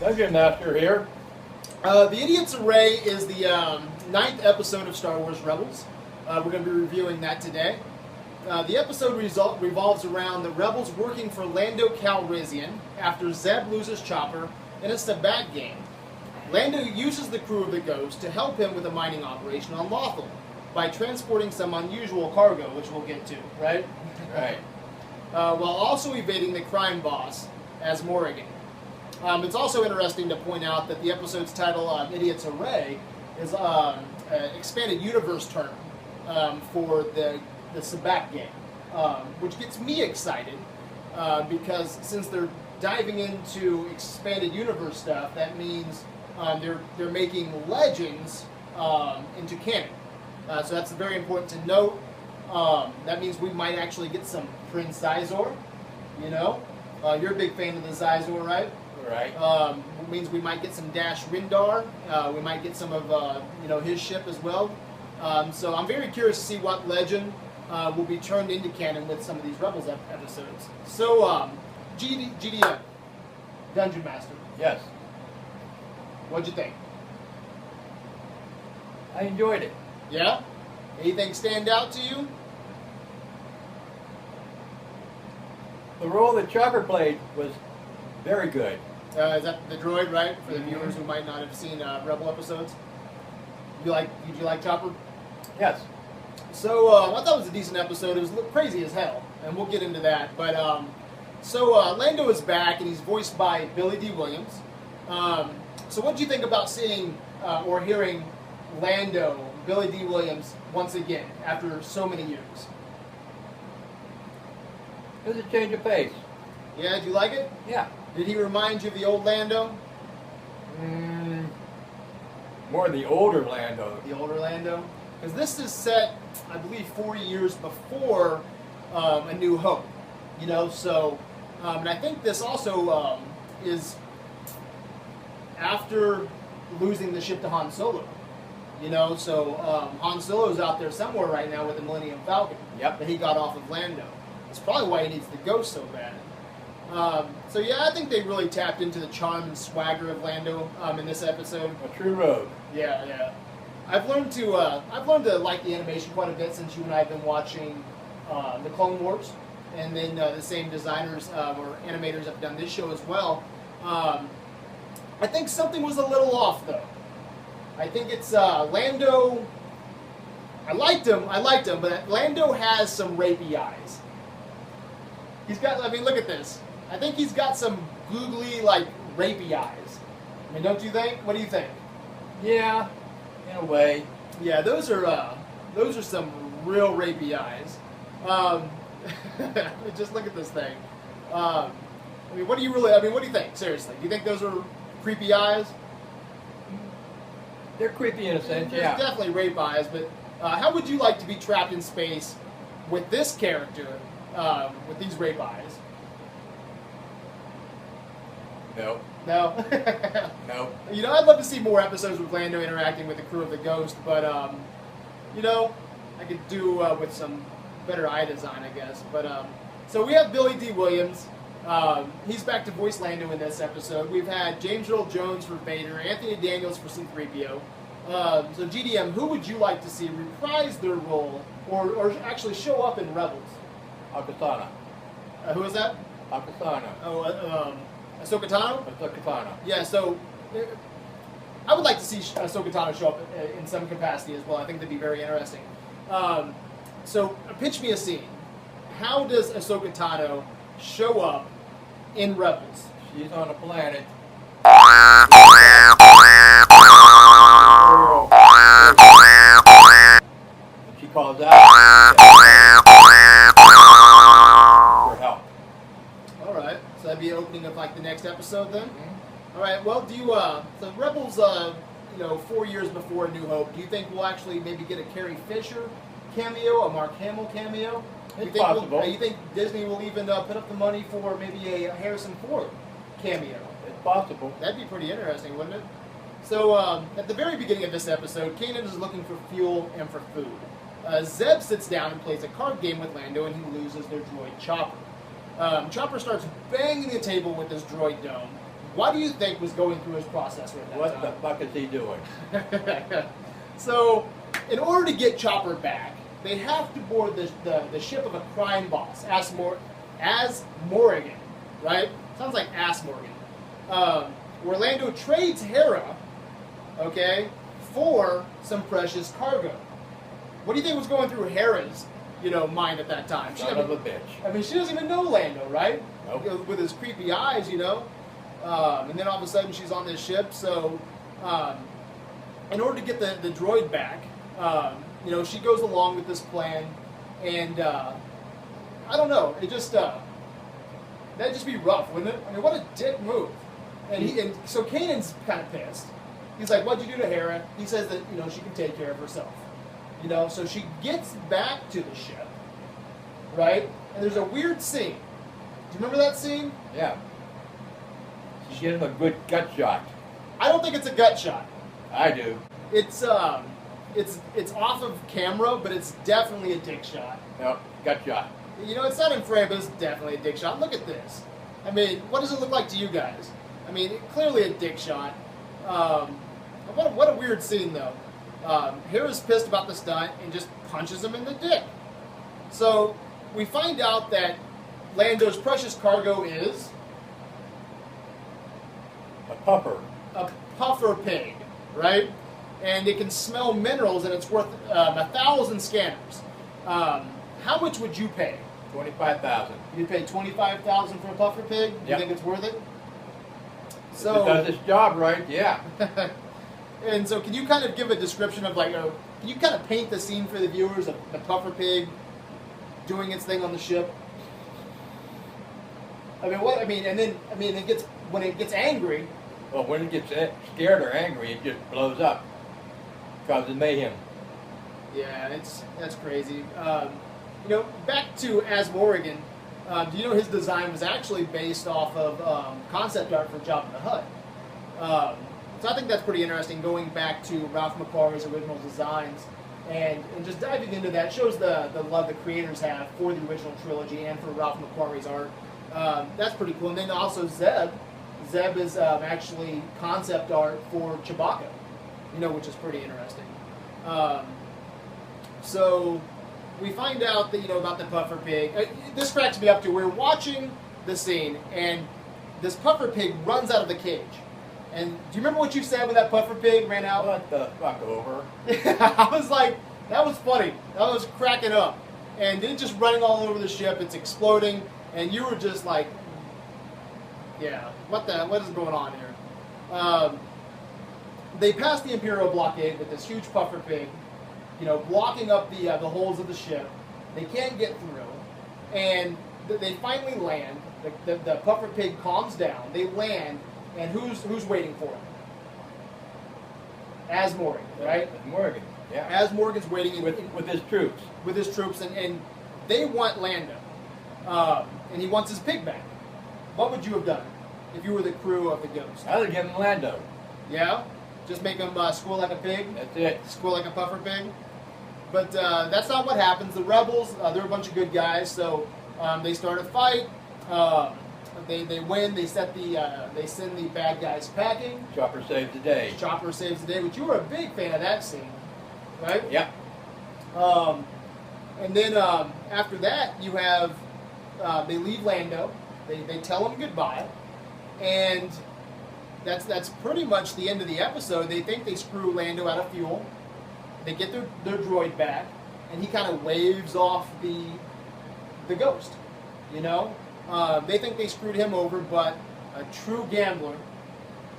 Dungeon Master here. The Idiot's Array is the 9th episode of Star Wars Rebels. We're going to be reviewing that today. The episode revolves around the Rebels working for Lando Calrissian after Zeb loses Chopper in a Sabbat game. Lando uses the crew of the Ghost to help him with a mining operation on Lothal by transporting some unusual cargo, which we'll get to, right? Right. While also evading the crime boss as Morrigan. It's also interesting to point out that the episode's title, Idiot's Array, is an expanded universe term for the Sabbat game, which gets me excited because since they're diving into expanded universe stuff, that means they're making legends into canon. So that's very important to note. That means we might actually get some Prince Sizor, you know. You're a big fan of the Sizor, right? Right. Means we might get some Dash Rindar. We might get some of his ship as well. So I'm very curious to see what legend will be turned into canon with some of these Rebels episodes. So GDM, Dungeon Master. Yes. What'd you think? I enjoyed it. Yeah? Anything stand out to you? The role that Chopper played was very good. Is that the droid, right? For the viewers who might not have seen Rebel episodes. Did you like Chopper? Yes. So I thought it was a decent episode. It was crazy as hell, and we'll get into that. But Lando is back, and he's voiced by Billy D. Williams. So what do you think about seeing or hearing Lando, Billy D. Williams, once again after so many years? It was a change of pace. Yeah, do you like it? Yeah. Did he remind you of the old Lando? More the older Lando. The older Lando? Because this is set, I believe, 4 years before A New Hope. You know, so, and I think this also is after losing the ship to Han Solo. You know, so Han Solo's out there somewhere right now with the Millennium Falcon. Yep. That he got off of Lando. That's probably why he needs the Ghost so bad. So yeah, I think they really tapped into the charm and swagger of Lando in this episode. A true rogue. Yeah. I've learned to like the animation quite a bit since you and I have been watching the Clone Wars, and then the same designers or animators have done this show as well. I think something was a little off though. I think it's Lando. I liked him, but Lando has some rapey eyes. He's got. I mean, look at this. I think he's got some googly, like, rapey eyes. I mean, don't you think? What do you think? Yeah, in a way. Yeah, those are some real rapey eyes. Just look at this thing. I mean, what do you think? Seriously, do you think those are creepy eyes? They're creepy in a sense, There's yeah. definitely rape eyes, but how would you like to be trapped in space with this character with these rape eyes? No. No? No. You know, I'd love to see more episodes with Lando interacting with the crew of the Ghost, but, you know, I could do with some better eye design, I guess. But, so we have Billy D. Williams. He's back to voice Lando in this episode. We've had James Earl Jones for Vader, Anthony Daniels for C-3PO. So GDM, who would you like to see reprise their role or actually show up in Rebels? Akatana. Who is that? Akatana. Oh, Ahsoka Tano? Ahsoka Tano. Yeah, so I would like to see Ahsoka Tano show up in some capacity as well. I think that'd be very interesting. So pitch me a scene. How does Ahsoka Tano show up in Rebels? She's on a planet. And she calls out for help. All right, so that'd be the opening of like the next episode then. Mm-hmm. All right, well, do you so Rebels 4 years before A New Hope, do you think we'll actually maybe get a Carrie Fisher cameo, a Mark Hamill cameo? It's possible. You think Disney will even put up the money for maybe a Harrison Ford cameo? It's possible. That'd be pretty interesting, wouldn't it? So at the very beginning of this episode, Kanan is looking for fuel and for food. Zeb sits down and plays a card game with Lando, and he loses their droid Chopper. Chopper starts banging the table with his droid dome, What do you think was going through his processor at that What time? the fuck is he doing? So, in order to get Chopper back, they have to board the ship of a crime boss, as Morrigan, right? Sounds like Ass Morgan. Orlando trades Hera, okay, for some precious cargo. What do you think was going through Hera's, mind at that time? Son of a bitch. I mean, she doesn't even know Lando, right? Nope. With his creepy eyes, and then all of a sudden she's on this ship. So, in order to get the droid back, she goes along with this plan, and I don't know. It just that'd just be rough, wouldn't it? I mean, what a dick move. And so Kanan's kind of pissed. He's like, "What'd you do to Hera?" He says that she can take care of herself. So she gets back to the ship, right? And there's a weird scene. Do you remember that scene? Yeah. She gives him a good gut shot. I don't think it's a gut shot. I do. It's off of camera, but it's definitely a dick shot. No, gut shot. It's not in frame, but it's definitely a dick shot. Look at this. I mean, what does it look like to you guys? I mean, clearly a dick shot. What a weird scene, though. Hera's pissed about the stunt and just punches him in the dick. So we find out that Lando's precious cargo is A puffer. a puffer pig, right? And it can smell minerals, and it's worth 1,000 scanners. How much would you pay? 25,000. You'd pay 25,000 for a puffer pig. Do you Yep. think it's worth it? If it does its job right, yeah. And so, can you kind of give a description of can you kind of paint the scene for the viewers of the puffer pig doing its thing on the ship? And then when it gets angry. Well, when it gets scared or angry, it just blows up. Causes mayhem. Yeah, that's crazy. Back to As Morrigan. Do you know his design was actually based off of concept art for Jabba the Hutt? So I think that's pretty interesting, going back to Ralph McQuarrie's original designs and just diving into that. Shows the love the creators have for the original trilogy and for Ralph McQuarrie's art. That's pretty cool. And then also Zeb. Zeb is actually concept art for Chewbacca, which is pretty interesting. So we find out that, about the puffer pig. This cracks me up too. We're watching the scene, and this puffer pig runs out of the cage. And do you remember what you said when that puffer pig ran out? What the fuck over? I was like, that was funny. That was cracking up. And it's just running all over the ship. It's exploding. And you were just like, yeah, what is going on here? They pass the Imperial blockade with this huge puffer pig, blocking up the holes of the ship. They can't get through. And they finally land. The puffer pig calms down. They land. And who's waiting for him? As Morgan, right? Morgan, yeah. As Morgan's waiting with his troops. With his troops, and they want Lando, and he wants his pig back. What would you have done if you were the crew of the Ghost? I would have given him Lando. Yeah, just make him squeal like a pig. That's it. Squeal like a puffer pig. But that's not what happens. The rebels, they're a bunch of good guys, so they start a fight. They win. They send the bad guys packing. Chopper saves the day. Chopper saves the day, which you were a big fan of that scene, right? Yep. And then after that, you have they leave Lando. They tell him goodbye, and that's pretty much the end of the episode. They think they screw Lando out of fuel. They get their droid back, and he kind of waves off the ghost. They think they screwed him over, but a true gambler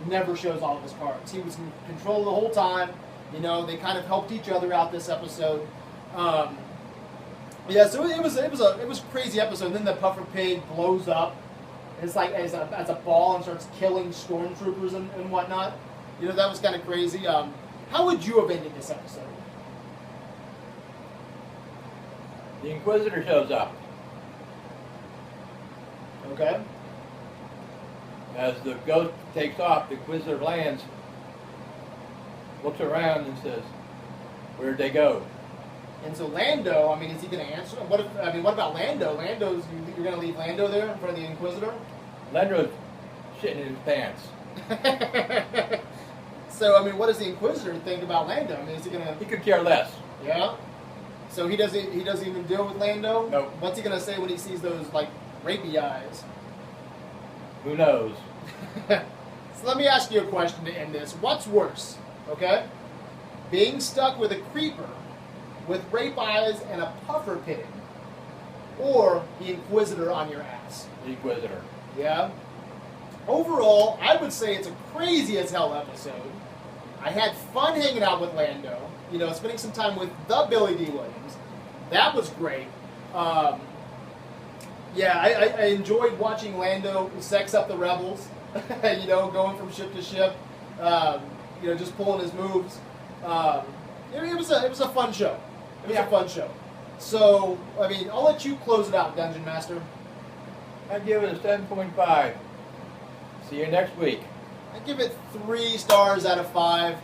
never shows all of his cards. He was in control the whole time. They kind of helped each other out this episode. Yeah, so it was a crazy episode. And then the puffer pig blows up. It's like as a ball and starts killing stormtroopers and whatnot. That was kind of crazy. How would you have ended this episode? The Inquisitor shows up. Okay. As the ghost takes off, the Inquisitor lands, looks around and says, "Where'd they go?" And so Lando, is he going to answer? What about Lando? You're going to leave Lando there in front of the Inquisitor? Lando's shitting in his pants. So, I mean, what does the Inquisitor think about Lando? I mean, is he gonna? He could care less. Yeah. So he doesn't even deal with Lando. Nope. What's he gonna say when he sees those like rapey eyes? Who knows? So let me ask you a question to end this. What's worse? Okay, being stuck with a creeper with rape eyes and a puffer pig, or the Inquisitor on your ass? The Inquisitor. Yeah. Overall, I would say it's a crazy as hell episode. I had fun hanging out with Lando. You know, spending some time with the Billy D. Williams. That was great. Yeah, I enjoyed watching Lando sex up the rebels. You know, going from ship to ship. You know, just pulling his moves. It was a fun show. It was a fun show. So, I mean, I'll let you close it out, Dungeon Master. I give it a 7.5. See you next week. I give it 3 stars out of 5.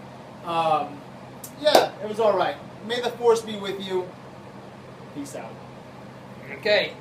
Yeah, it was all right. May the force be with you. Peace out. Okay.